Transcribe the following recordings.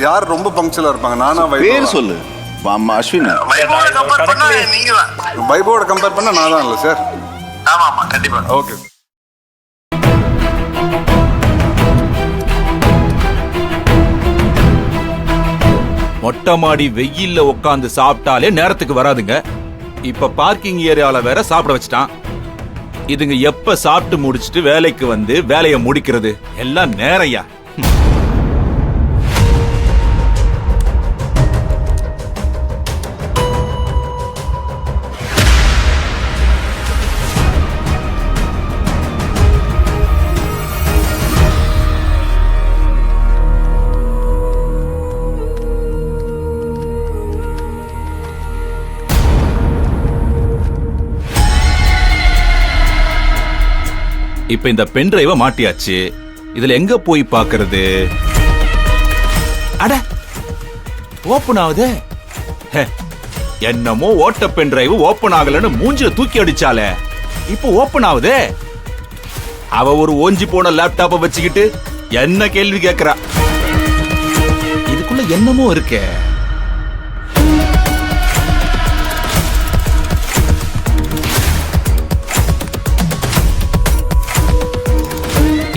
யார் ரொம்ப பங்க்சுவலா இருப்பாங்க? நானா பேர் சொல்லு. அஸ்வின். வைபோட கம்பேர் பண்ணா நான் தான் இல்ல சார். ஆமா ஆமா கண்டிப்பா. ஓகே. மொட்டை மாடி வெயில்ல உட்காந்து சாப்பிட்டாலே நேரத்துக்கு வராதுங்க. இப்ப பார்க்கிங் ஏரியால வேற சாப்பிட வச்சுட்டான். இதுங்க எப்ப சாப்பிட்டு முடிச்சிட்டு வேலைக்கு வந்து வேலையை முடிக்கிறது? எல்லாம் நேரையா. இப்ப இந்த பென் டிரைவ மாட்டியாச்சு. இதுல எங்க போய் பாக்குறது? அட ஓபன் ஆகுது. என்னமோ ஓட்ட பென் டிரைவ் ஓபன் ஆகலன்னு மூஞ்சில தூக்கி அடிச்சாலே இப்ப ஓபன் ஆகுது. அவ ஒரு ஓஞ்சி போன லேப்டாப்ப வச்சுக்கிட்டு என்ன கேள்வி கேக்குறா? இதுக்குள்ள என்னமோ இருக்கே.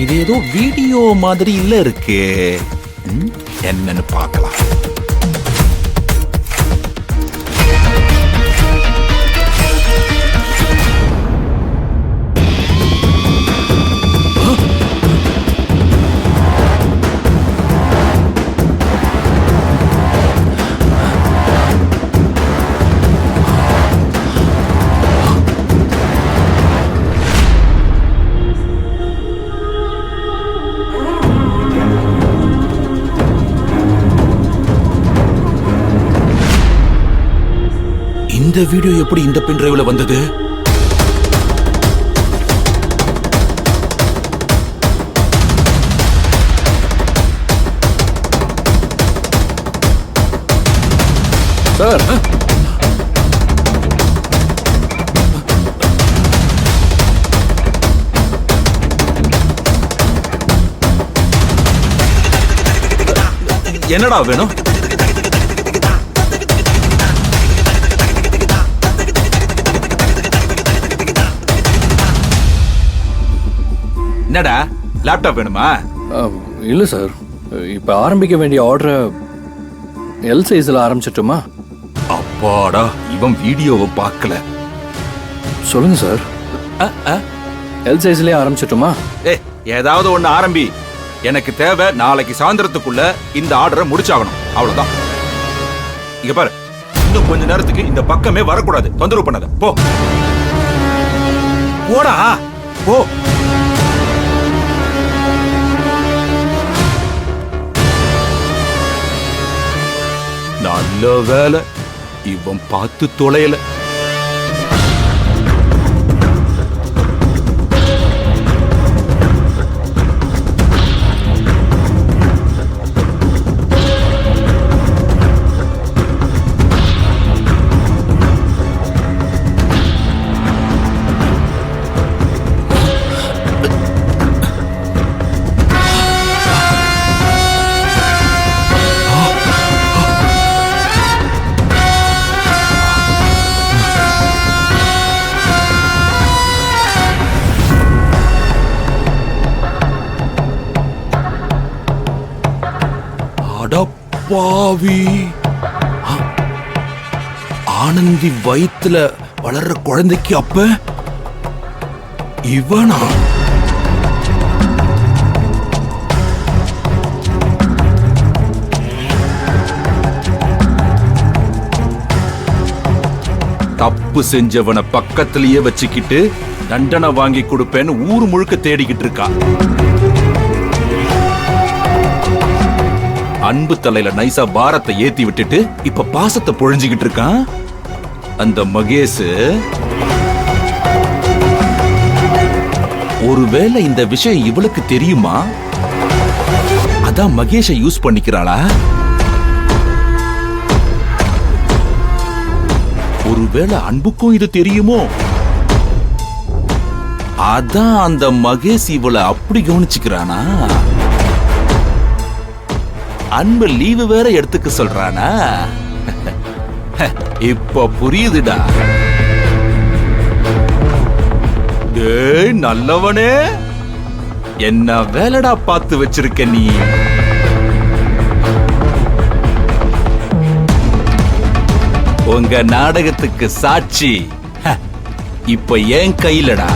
இது ஏதோ வீடியோ மாதிரி இல்ல இருக்கு. என்னன்னு பார்க்கலாம். இந்த வீடியோ எப்படி இந்த பென் டிரைவ்ல வந்தது? சார், என்னடா வேணும்? என்னடா லேப்டாப் வேணுமா? இல்ல சார், இப்ப ஆரம்பிக்க வேண்டிய ஆர்டரை எல் சைஸ்ல ஆரம்பிச்சிட்டுமா? அப்பாடா, இவன் வீடியோவை பார்க்கல. சொல்லுங்க சார், எல் சைஸ்லயே ஆரம்பிச்சிட்டுமா? ஏதாவது ஒண்ணு ஆரம்பி. எனக்கு தேவை நாளைக்கு சாயந்தரத்துக்குள்ள இந்த ஆர்டரை முடிச்சாகணும். அவ்வளவுதான். இங்க பாரு, இன்னும் கொஞ்ச நேரத்துக்கு இந்த பக்கமே வரக்கூடாது. தொந்தரவு பண்ணாத. போ போடா போ. நல்ல வேலை இவன் பார்த்து தொலையல. பாவி, ஆனந்தி வயித்துல வளர்ற குழந்தைக்கு அப்ப இவனா? தப்பு செஞ்சவனை பக்கத்திலேயே வச்சுக்கிட்டு தண்டனை வாங்கி கொடுப்பேன்னு ஊர் முழுக்க தேடிக்கிட்டு இருக்கா. அன்பு தலையில நைசா பாரத்தை ஏத்தி விட்டுட்டு இப்ப பாசத்தை பொழிஞ்சுகிட்டு இருக்கான் அந்த மகேஷ். ஒருவேளை இந்த விஷயம் இவளுக்கு தெரியுமா? அதான் மகேஷை யூஸ் பண்ணிக்கிறாளா? ஒருவேளை அன்புக்கும் இது தெரியுமோ? அதான் அந்த மகேஷ் இவளை அப்படி கவனிச்சுக்கிறானா? அன்பு லீவு வேற எடுத்துக்க சொல்றானா? இப்ப புரியுதுடா. டேய் நல்லவனே, என்ன வேலைடா பார்த்து வச்சிருக்க நீ? உங்க நாடகத்துக்கு சாட்சி இப்ப என் கையிலடா.